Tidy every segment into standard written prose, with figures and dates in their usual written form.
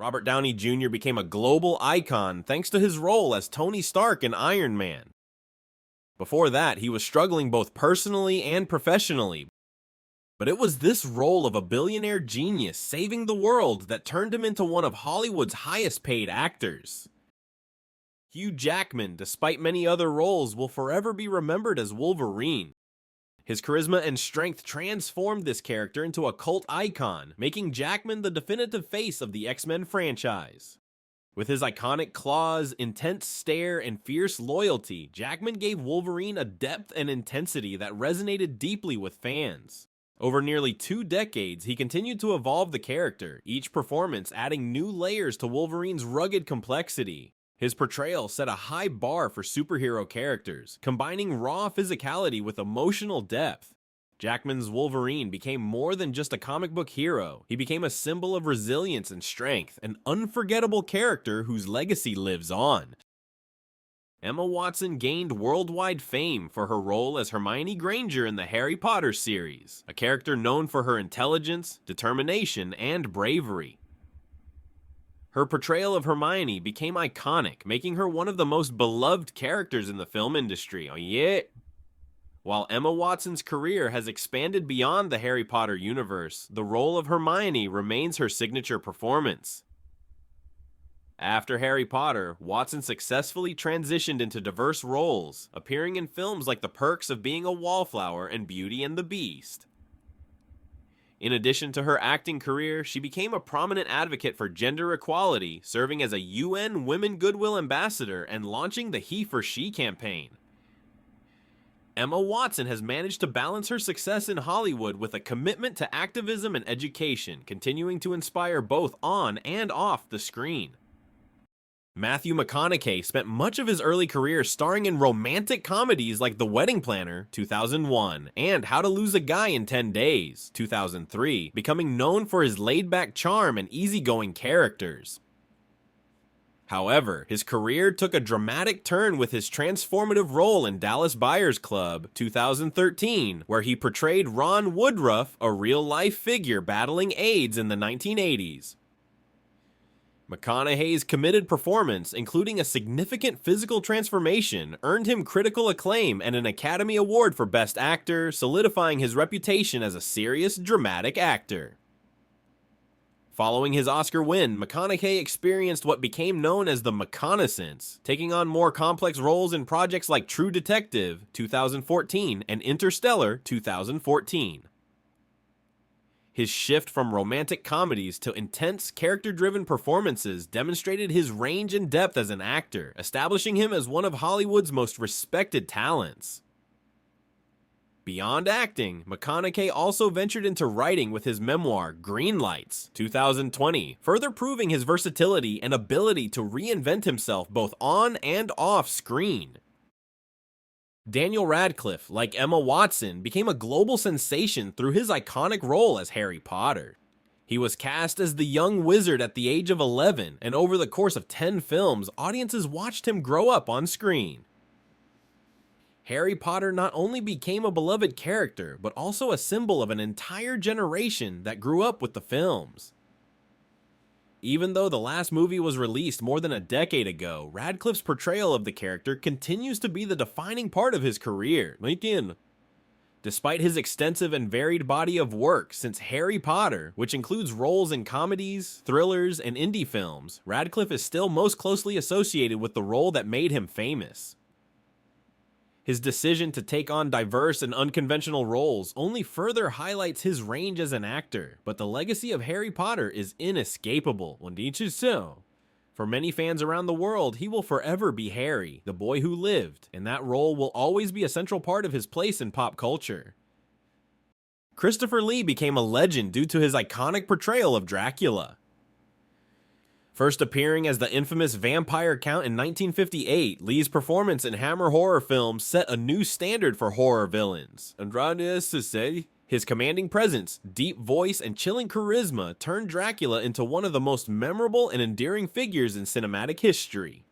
Robert Downey Jr. became a global icon thanks to his role as Tony Stark in Iron Man. Before that, he was struggling both personally and professionally, but it was this role of a billionaire genius saving the world that turned him into one of Hollywood's highest paid actors. Hugh Jackman, despite many other roles, will forever be remembered as Wolverine. His charisma and strength transformed this character into a cult icon, making Jackman the definitive face of the X-Men franchise. With his iconic claws, intense stare, and fierce loyalty, Jackman gave Wolverine a depth and intensity that resonated deeply with fans. Over nearly 2 decades, he continued to evolve the character, each performance adding new layers to Wolverine's rugged complexity. His portrayal set a high bar for superhero characters, combining raw physicality with emotional depth. Jackman's Wolverine became more than just a comic book hero. He became a symbol of resilience and strength, an unforgettable character whose legacy lives on. Emma Watson gained worldwide fame for her role as Hermione Granger in the Harry Potter series, a character known for her intelligence, determination, and bravery. Her portrayal of Hermione became iconic, making her one of the most beloved characters in the film industry. Oh yeah! While Emma Watson's career has expanded beyond the Harry Potter universe, the role of Hermione remains her signature performance. After Harry Potter, Watson successfully transitioned into diverse roles, appearing in films like The Perks of Being a Wallflower and Beauty and the Beast. In addition to her acting career, she became a prominent advocate for gender equality, serving as a UN Women Goodwill Ambassador and launching the He for She campaign. Emma Watson has managed to balance her success in Hollywood with a commitment to activism and education, continuing to inspire both on and off the screen. Matthew McConaughey spent much of his early career starring in romantic comedies like The Wedding Planner, 2001, and How to Lose a Guy in 10 Days, 2003, becoming known for his laid-back charm and easygoing characters. However, his career took a dramatic turn with his transformative role in Dallas Buyers Club, 2013, where he portrayed Ron Woodruff, a real-life figure battling AIDS in the 1980s. McConaughey's committed performance, including a significant physical transformation, earned him critical acclaim and an Academy Award for Best Actor, solidifying his reputation as a serious, dramatic actor. Following his Oscar win, McConaughey experienced what became known as the McConaissance, taking on more complex roles in projects like True Detective, 2014, and Interstellar, 2014. His shift from romantic comedies to intense, character-driven performances demonstrated his range and depth as an actor, establishing him as one of Hollywood's most respected talents. Beyond acting, McConaughey also ventured into writing with his memoir, Green Lights, 2020, further proving his versatility and ability to reinvent himself both on and off screen. Daniel Radcliffe, like Emma Watson, became a global sensation through his iconic role as Harry Potter. He was cast as the young wizard at the age of 11, and over the course of 10 films, audiences watched him grow up on screen. Harry Potter not only became a beloved character, but also a symbol of an entire generation that grew up with the films. Even though the last movie was released more than a decade ago, Radcliffe's portrayal of the character continues to be the defining part of his career. Despite his extensive and varied body of work since Harry Potter, which includes roles in comedies, thrillers, and indie films, Radcliffe is still most closely associated with the role that made him famous. His decision to take on diverse and unconventional roles only further highlights his range as an actor, but the legacy of Harry Potter is inescapable. For many fans around the world, he will forever be Harry, the boy who lived, and that role will always be a central part of his place in pop culture. Christopher Lee became a legend due to his iconic portrayal of Dracula. First appearing as the infamous Vampire Count in 1958, Lee's performance in Hammer horror films set a new standard for horror villains. His commanding presence, deep voice, and chilling charisma turned Dracula into one of the most memorable and endearing figures in cinematic history.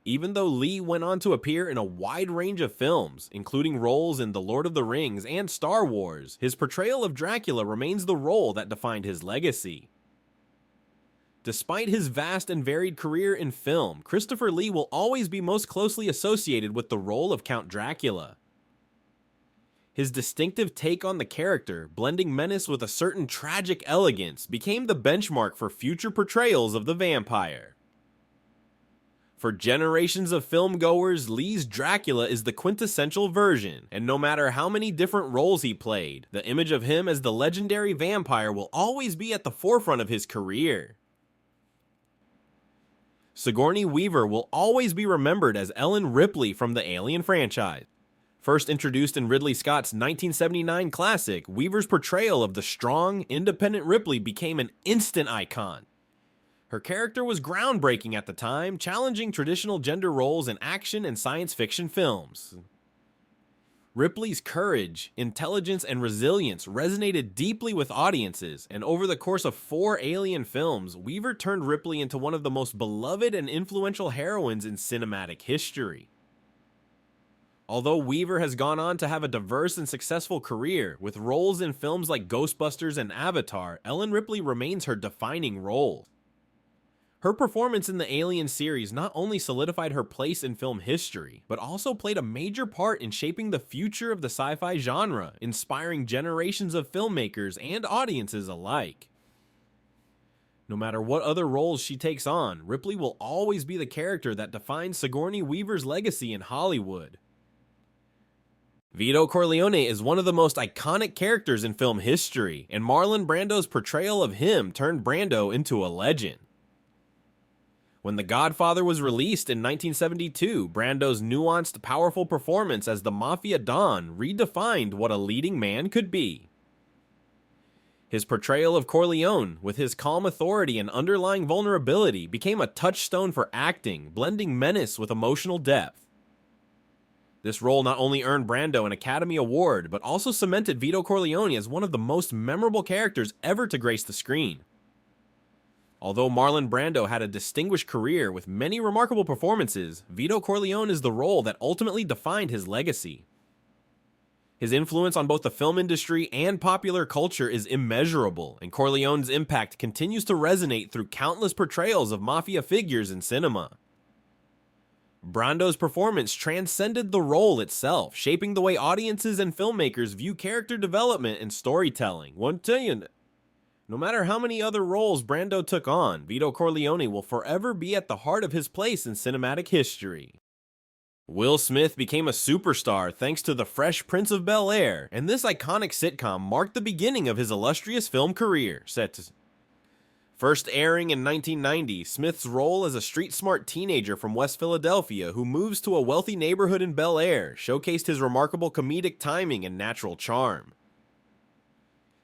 Even though Lee went on to appear in a wide range of films, including roles in The Lord of the Rings and Star Wars, his portrayal of Dracula remains the role that defined his legacy. Despite his vast and varied career in film, Christopher Lee will always be most closely associated with the role of Count Dracula. His distinctive take on the character, blending menace with a certain tragic elegance, became the benchmark for future portrayals of the vampire. For generations of filmgoers, Lee's Dracula is the quintessential version, and no matter how many different roles he played, the image of him as the legendary vampire will always be at the forefront of his career. Sigourney Weaver will always be remembered as Ellen Ripley from the Alien franchise. First introduced in Ridley Scott's 1979 classic, Weaver's portrayal of the strong, independent Ripley became an instant icon. Her character was groundbreaking at the time, challenging traditional gender roles in action and science fiction films. Ripley's courage, intelligence, and resilience resonated deeply with audiences, and over the course of 4 Alien films, Weaver turned Ripley into one of the most beloved and influential heroines in cinematic history. Although Weaver has gone on to have a diverse and successful career, with roles in films like Ghostbusters and Avatar, Ellen Ripley remains her defining role. Her performance in the Alien series not only solidified her place in film history, but also played a major part in shaping the future of the sci-fi genre, inspiring generations of filmmakers and audiences alike. No matter what other roles she takes on, Ripley will always be the character that defines Sigourney Weaver's legacy in Hollywood. Vito Corleone is one of the most iconic characters in film history, and Marlon Brando's portrayal of him turned Brando into a legend. When The Godfather was released in 1972, Brando's nuanced, powerful performance as the Mafia Don redefined what a leading man could be. His portrayal of Corleone, with his calm authority and underlying vulnerability, became a touchstone for acting, blending menace with emotional depth. This role not only earned Brando an Academy Award, but also cemented Vito Corleone as one of the most memorable characters ever to grace the screen. Although Marlon Brando had a distinguished career with many remarkable performances, Vito Corleone is the role that ultimately defined his legacy. His influence on both the film industry and popular culture is immeasurable, and Corleone's impact continues to resonate through countless portrayals of mafia figures in cinema. Brando's performance transcended the role itself, shaping the way audiences and filmmakers view character development and storytelling. No matter how many other roles Brando took on, Vito Corleone will forever be at the heart of his place in cinematic history. Will Smith became a superstar thanks to The Fresh Prince of Bel-Air, and this iconic sitcom marked the beginning of his illustrious film career. First airing in 1990, Smith's role as a street-smart teenager from West Philadelphia who moves to a wealthy neighborhood in Bel-Air showcased his remarkable comedic timing and natural charm.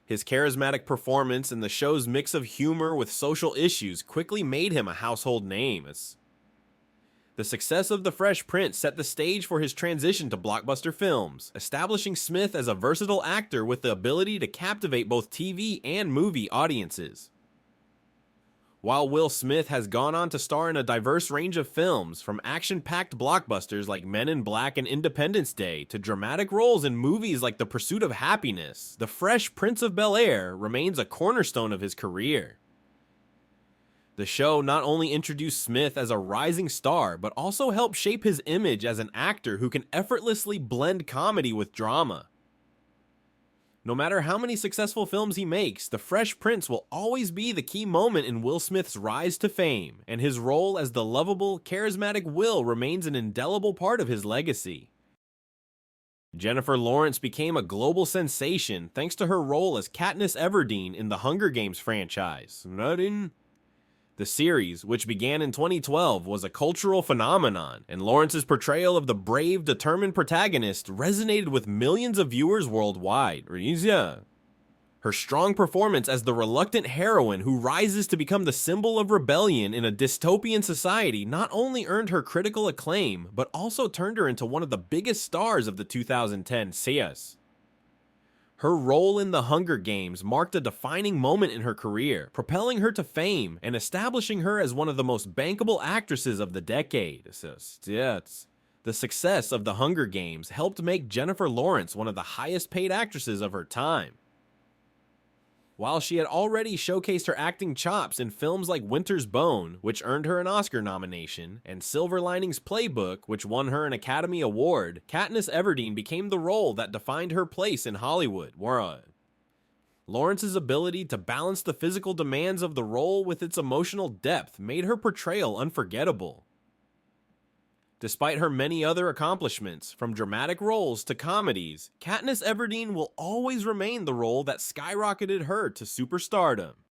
His charismatic performance and the show's mix of humor with social issues quickly made him a household name. The success of The Fresh Prince set the stage for his transition to blockbuster films, establishing Smith as a versatile actor with the ability to captivate both TV and movie audiences. While Will Smith has gone on to star in a diverse range of films, from action-packed blockbusters like Men in Black and Independence Day to dramatic roles in movies like The Pursuit of Happiness, The Fresh Prince of Bel-Air remains a cornerstone of his career. The show not only introduced Smith as a rising star, but also helped shape his image as an actor who can effortlessly blend comedy with drama. No matter how many successful films he makes, The Fresh Prince will always be the key moment in Will Smith's rise to fame, and his role as the lovable, charismatic Will remains an indelible part of his legacy. Jennifer Lawrence became a global sensation thanks to her role as Katniss Everdeen in the Hunger Games franchise. The series, which began in 2012, was a cultural phenomenon, and Lawrence's portrayal of the brave, determined protagonist resonated with millions of viewers worldwide. Her strong performance as the reluctant heroine who rises to become the symbol of rebellion in a dystopian society not only earned her critical acclaim, but also turned her into one of the biggest stars of the 2010 years. Her role in the Hunger Games marked a defining moment in her career, propelling her to fame and establishing her as one of the most bankable actresses of the decade. The success of the Hunger Games helped make Jennifer Lawrence one of the highest paid actresses of her time. While she had already showcased her acting chops in films like Winter's Bone, which earned her an Oscar nomination, and Silver Linings Playbook, which won her an Academy Award, Katniss Everdeen became the role that defined her place in Hollywood. Lawrence's ability to balance the physical demands of the role with its emotional depth made her portrayal unforgettable. Despite her many other accomplishments, from dramatic roles to comedies, Katniss Everdeen will always remain the role that skyrocketed her to superstardom.